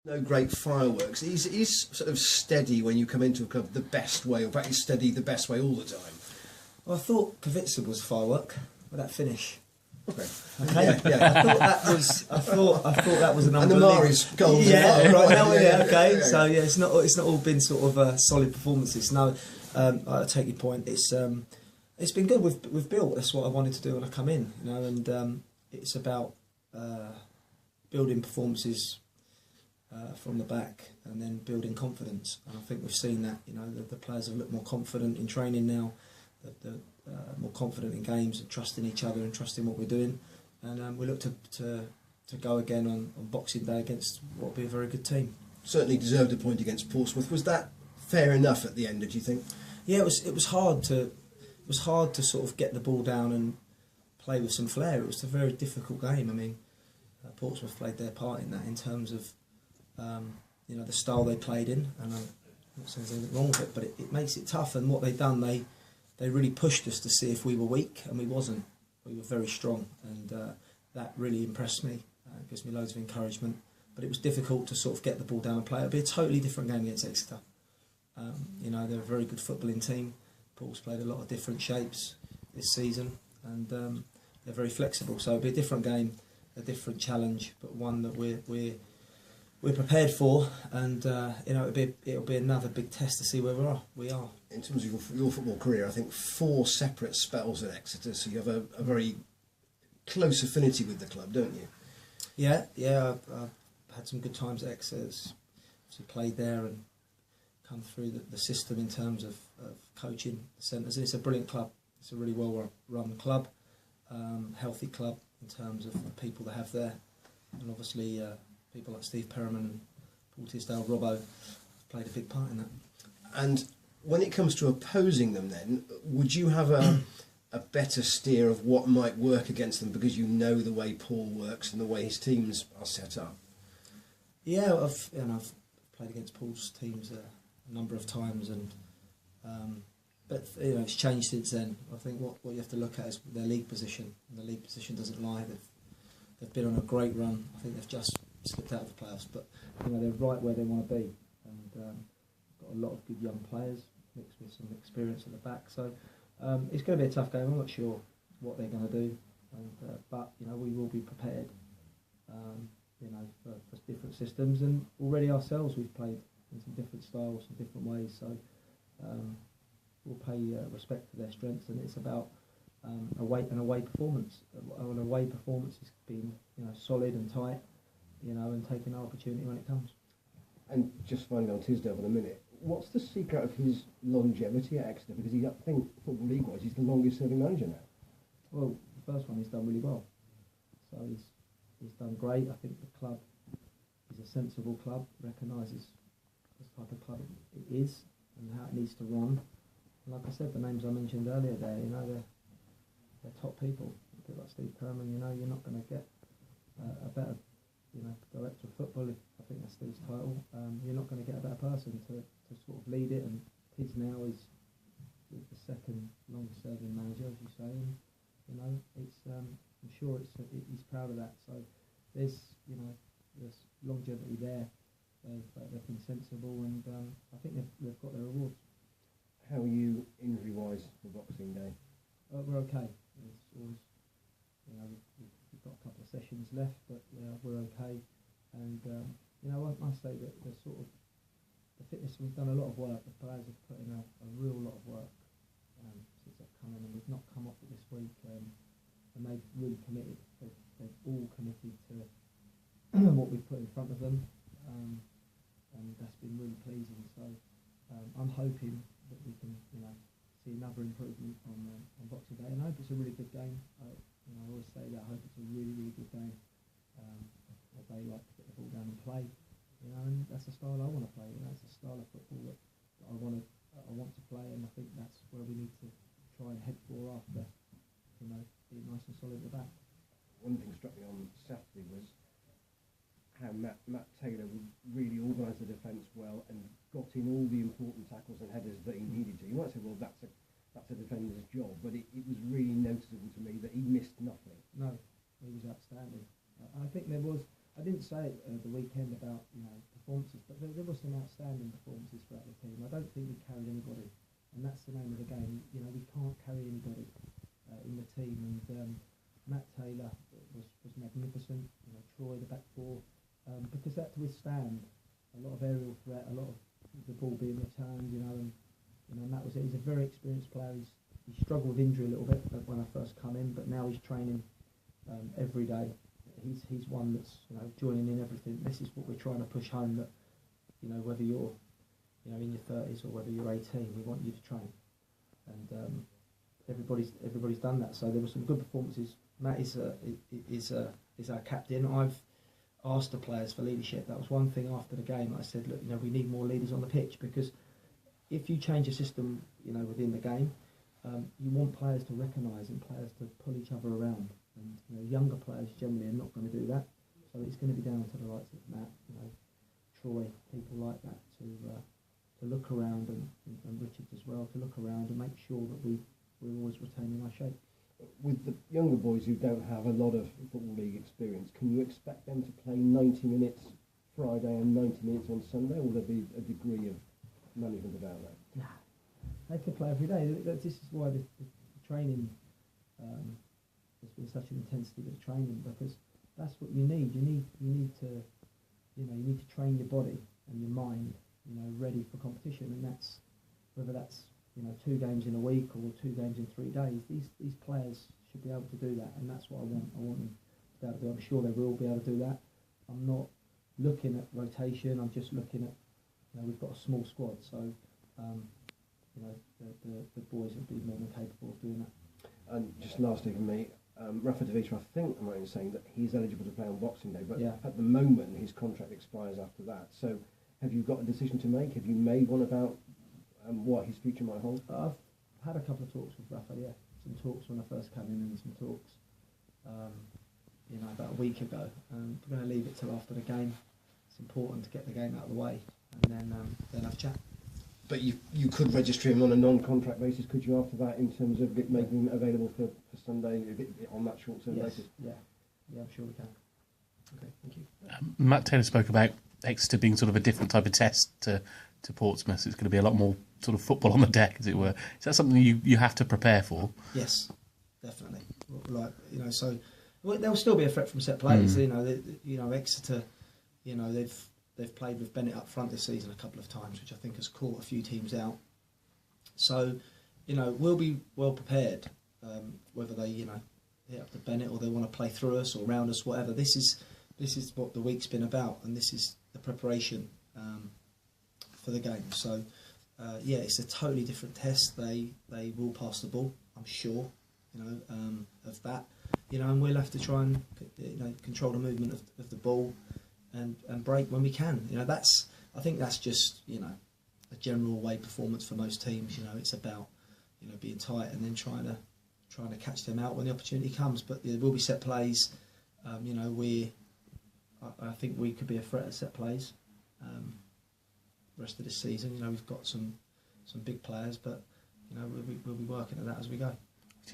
No great fireworks. He's sort of steady when you come into a club the best way, or in fact he's steady the best way all the time. Well, I thought Kavitsa was a firework with that finish. Okay. Okay. Yeah. I thought that was an unbelievable. And the Mari's goal. Yeah. Right. No. Yeah. Okay. Yeah. So yeah, it's not all been sort of solid performances. No. I take your point. It's been good. We've built. That's what I wanted to do when I come in. You know, and it's about building performances from the back and then building confidence. And I think we've seen that. You know, the players have looked more confident in training now. They're more confident in games and trusting each other and trusting what we're doing. And we look to go again on Boxing Day against what will be a very good team. Certainly deserved a point against Portsmouth. Was that fair enough at the end, do you think? Yeah, it was hard to sort of get the ball down and play with some flair. It was a very difficult game. I mean, Portsmouth played their part in that in terms of the style they played in, and I'm not saying there's anything wrong with it, but it makes it tough. And what they've done, they really pushed us to see if we were weak, and we wasn't. We were very strong, and that really impressed me. It gives me loads of encouragement. But it was difficult to sort of get the ball down and play. It'll be a totally different game against Exeter. They're a very good footballing team. Paul's played a lot of different shapes this season, and they're very flexible. So it'll be a different game, a different challenge, but one that we're prepared for. And it'll be another big test to see where we are. In terms of your football career, I think 4 separate spells at Exeter, so you have a very close affinity with the club, don't you? Yeah. I've had some good times at Exeter. So played there and come through the system in terms of coaching the centres. It's a brilliant club. It's a really well run club, healthy club in terms of the people they have there, and obviously people like Steve Perriman and Paul Tisdale, Robbo played a big part in that. And when it comes to opposing them, then would you have a better steer of what might work against them because you know the way Paul works and the way his teams are set up? Yeah, I've played against Paul's teams a number of times, and but it's changed since then. I think what you have to look at is their league position. And the league position doesn't lie. They've been on a great run. I think they've just slipped out of the playoffs, but they're right where they want to be, and got a lot of good young players mixed with some experience at the back. So it's going to be a tough game. I'm not sure what they're going to do, but we will be prepared. For different systems, and already ourselves we've played in some different styles, some different ways. So we'll pay respect to their strengths, and it's about an away performance. An away performance is being solid and tight, and taking our opportunity when it comes. And just finally on Tisdale for a minute, what's the secret of his longevity at Exeter? Because I think Football League-wise, he's the longest-serving manager now. Well, the first one he's done really well. So he's done great. I think the club is a sensible club, recognises the type of club it is and how it needs to run. And like I said, the names I mentioned earlier there, they're top people. People like Steve Perriman, you're not going to get a better, director of football. I think that's Steve's title. You're not going to get a better person to sort of lead it. And now is the second longest-serving manager, as you say. And, it's I'm sure he's proud of that. So there's longevity there. They've been sensible, and I think they've got their rewards. How are you injury-wise for Boxing Day? We're okay. It's always, we've got a couple of sessions left, but we're okay. And I must say that the fitness, we've done a lot of work. The players have put in a real lot of work since they've come in, and we've not come off it this week. And they've really committed. They've all committed to what we've put in front of them, and that's been really pleasing. So I'm hoping that we can, see another improvement on Boxing Day. And I hope it's a really good game. I always say that. I hope it's a really, really good game. They like to get the ball down and play, and that's the style I want to play. It's a style of football that I want to play, and I think that's where we need to try and head for after, being nice and solid at the back. One thing struck me on Saturday was how Matt Taylor would really organise the defence well and got in all the important tackles and headers that he needed to. You might say, well, that's a defender's job, but it was really noticeable to me that he missed nothing. No, he was outstanding. I think there was. I didn't say it the weekend about performances, but there were some outstanding performances throughout the team. I don't think we carried anybody, and that's the name of the game. You know, we can't carry anybody in the team, and Matt Taylor was magnificent. You know, Troy, the back four, because they had to withstand a lot of aerial threat, a lot of the ball being returned. And that was it. He's a very experienced player. He struggled with injury a little bit when I first come in, but now he's training every day. He's one that's joining in everything. This is what we're trying to push home, that whether you're in your 30s or whether you're 18, we want you to train, and everybody's done that. So there were some good performances. Matt is our captain. I've asked the players for leadership. That was one thing after the game. I said, look, we need more leaders on the pitch, because if you change a system, within the game, you want players to recognise and players to pull each other around. And younger players generally are not going to do that. So it's going to be down to the likes of Matt, Troy, people like that to look around, and Richards as well, to look around and make sure that we're always retaining our shape. With the younger boys who don't have a lot of Football League experience, can you expect them to play 90 minutes Friday and 90 minutes on Sunday, or will there be a degree of management about that? Nah, they can play every day. This is why the training, there's been such an intensity with the training, because that's what you need. You need to train your body and your mind, ready for competition, and that's whether that's 2 games in a week or 2 games in 3 days. These players should be able to do that, and that's what I want. I want them to be able to do. I'm sure they will be able to do that. I'm not looking at rotation. I'm just looking at we've got a small squad, so the boys will be more than capable of doing that. And just lastly from me, Rafa De Vita, I think I'm right in saying that he's eligible to play on Boxing Day, but at the moment his contract expires after that. So have you got a decision to make? Have you made one about what his future might hold? I've had a couple of talks with Rafa, some talks when I first came in, and some talks about a week ago. We're going to leave it till after the game. It's important to get the game out of the way, and then have a chat. But you could register him on a non-contract basis, could you, after that, in terms of making him available for Sunday on that short-term basis? Yeah, I'm sure we can. Okay, thank you. Matt Taylor spoke about Exeter being sort of a different type of test to Portsmouth. It's going to be a lot more sort of football on the deck, as it were. Is that something you have to prepare for? Yes, definitely. So there'll still be a threat from set plays. Exeter, they've played with Bennett up front this season a couple of times, which I think has caught a few teams out. So, we'll be well prepared, whether they, hit up to Bennett or they want to play through us or round us, whatever. This is what the week's been about, and this is the preparation for the game. So, it's a totally different test. They will pass the ball, I'm sure, of that. And we'll have to try and control the movement of the ball and break when we can. I think that's just a general away performance for most teams. It's about being tight and then trying to catch them out when the opportunity comes. But there will be set plays. I think we could be a threat at set plays. Rest of this season, we've got some big players, but we'll be working at that as we go.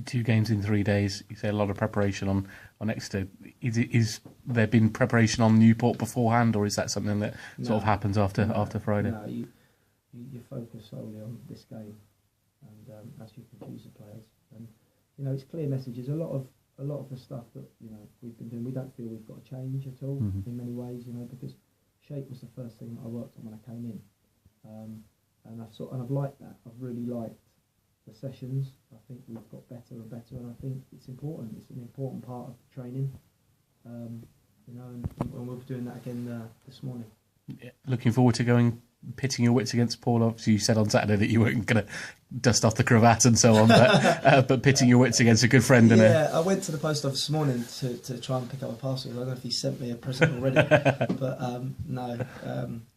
2 games in 3 days. You say a lot of preparation on Exeter. Is there been preparation on Newport beforehand, or is that something that sort of happens after Friday? No, you focus solely on this game, and as you can choose the players, and it's clear messages. A lot of the stuff that we've been doing, we don't feel we've got to change at all in many ways. Because shape was the first thing that I worked on when I came in, and I've liked that. I've really liked the sessions. I think we've got better and better, and I think it's important. It's an important part of the training, and we'll be doing that again this morning. Yeah. Looking forward to pitting your wits against Paul. Obviously, you said on Saturday that you weren't going to dust off the cravat and so on, but pitting your wits against a good friend. I went to the post office this morning to try and pick up a parcel. I don't know if he sent me a present already, but no.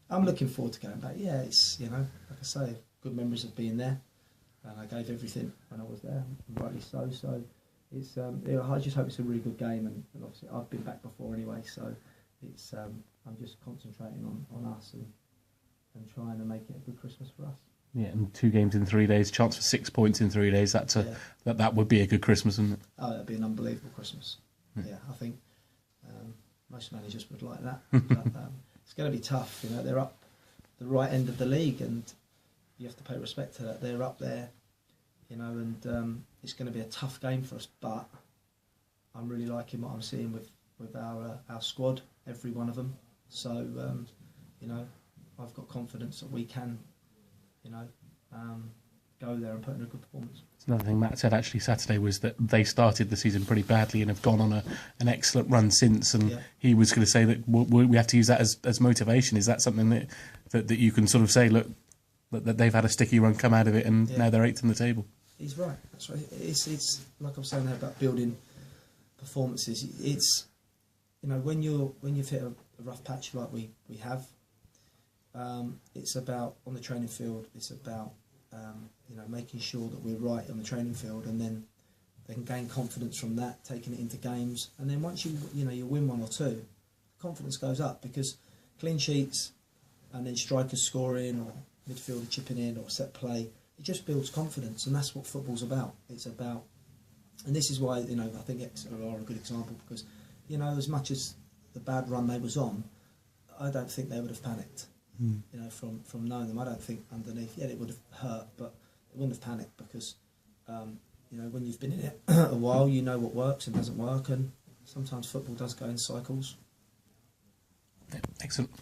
I'm looking forward to going back. Yeah, it's like I say, good memories of being there. And I gave everything when I was there, and rightly so. So it's I just hope it's a really good game, and obviously I've been back before anyway. So it's I'm just concentrating on us and trying to make it a good Christmas for us. Yeah, and 2 games in 3 days, chance for 6 points in 3 days. That would be a good Christmas, wouldn't it? Oh, that'd be an unbelievable Christmas. Yeah, I think most managers would like that. But, it's going to be tough. You know, they're up the right end of the league, and you have to pay respect to that. They're up there, you know, and it's going to be a tough game for us. But I'm really liking what I'm seeing with our squad, every one of them. So, you know, I've got confidence that we can, you know, go there and put in a good performance. Another thing Matt said actually Saturday was that they started the season pretty badly and have gone on an excellent run since, and he was going to say that we have to use that as motivation. Is that something that you can sort of say, look, that they've had a sticky run, come out of it, and now they're 8th on the table? He's right. That's right. It's like I'm saying there about building performances. It's, you know, when you've hit a rough patch like we have, it's about, on the training field, it's about you know, making sure that we're right on the training field, and then they can gain confidence from that, taking it into games, and then once you win one or two, confidence goes up, because clean sheets and then strikers scoring or midfielder chipping in or set play, it just builds confidence, and that's what football's about. It's about, and this is why, you know, I think Exeter are a good example, because, you know, as much as the bad run they was on, I don't think they would have panicked. You know, from knowing them, I don't think underneath, it would have hurt, but it wouldn't have panicked, because you know, when you've been in it a while, you know what works and doesn't work, and sometimes football does go in cycles. Yeah, excellent.